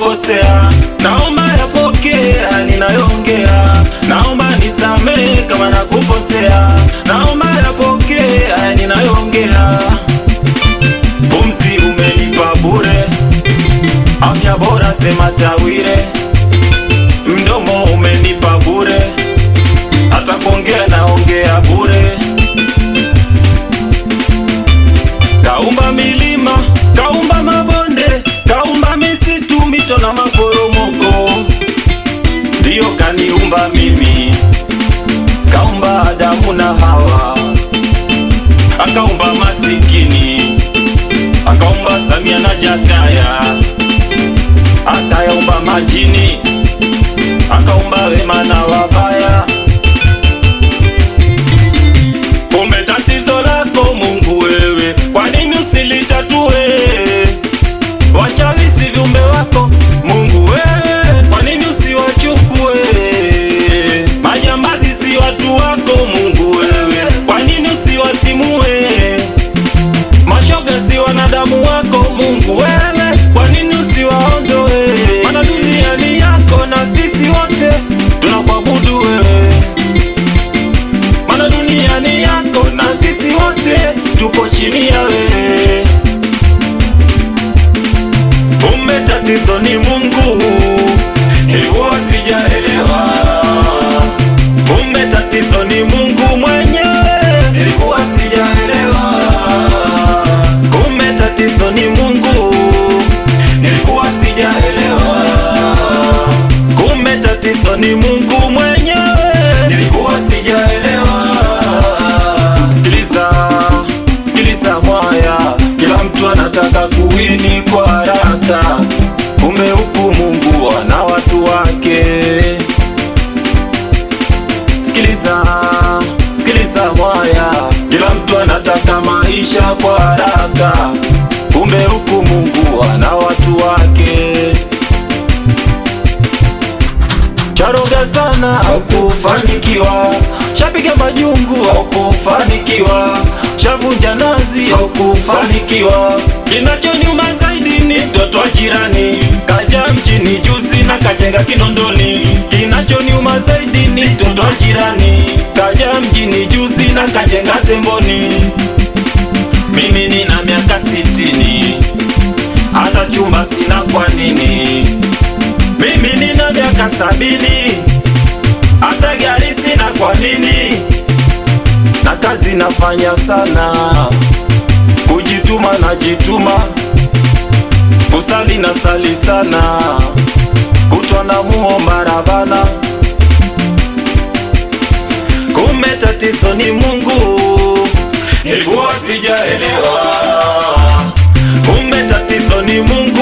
nakukosea, naomba yapokea ninayoongea, naomba nisamehe kama nakukosea, naomba yapokea ninayoongea. Pumzi umenipa bure, afya bora sema tawire, mdomo umenipa bure, hata kuongea naongea bure. Kaumba milima, kaumba mabonde, kaumba misitu, mito na maporomoko, ndiyo kaniumba mimi. Kaumba Adamu na Hawa, akaumba masikini, akaumba Samia na Jakaya, akayaumba majini, akaumba wema na wabaya. Kumbe tatizo lako Mungu wewe, kwa nini usilitatue? Wachawi si viumbe wako Mungu wewe, kwa nini usiwachukue? Majambazi si watu wako Mungu wewe, kwa nini usiwatimue? Mashoga si wanadamu wako Mungu wewe, kwa nini usiwaondoe? Maana dunia ni yako na sisi wote tunakuabudu wewe. Maana dunia ni yako na sisi wote tupo chini ya wewe. Kumbe tatizo ni Mungu, hivyo sijaelewa. Kumbe tatizo ni Mungu mwenyewe, nilikuwa sijaelewa. Kumbe tatizo ni Mungu, nilikuwa sijaelewa. Kumbe tatizo ni Mungu mwenyewe, nilikuwa sijaelewa. Sikiliza mwaya, kila mtu anataka kuwini kwa haraka, kumbe huku Mungu ana watu wake. Sikiliza mwaya, kila mtu anataka maisha kwa haraka, kumbe huku Mungu ana watu wake. Charoga sana haukufanikiwa, shapiga majungu haukufanikiwa, shavunja nazi haukufanikiwa. Kinachoniuma zaidi ni mtoto wa jirani, kaja mjini juzi na kajenga Kinondoni. Kinachoniuma zaidi ni mtoto wa jirani, kaja mjini juzi na kajenga Temboni. Mimi nina miaka 60, hata chumba sina, kwa nini? Mimi nina miaka 70, hata gari sina, kwa nini? Na kazi nafanya sana, kujituma najituma, kusali na sali sana, kutwa na muomba Rabbana. Kumbe tatizo ni Mungu, nilikuwa sijaelewa. Kumbe tatizo ni Mungu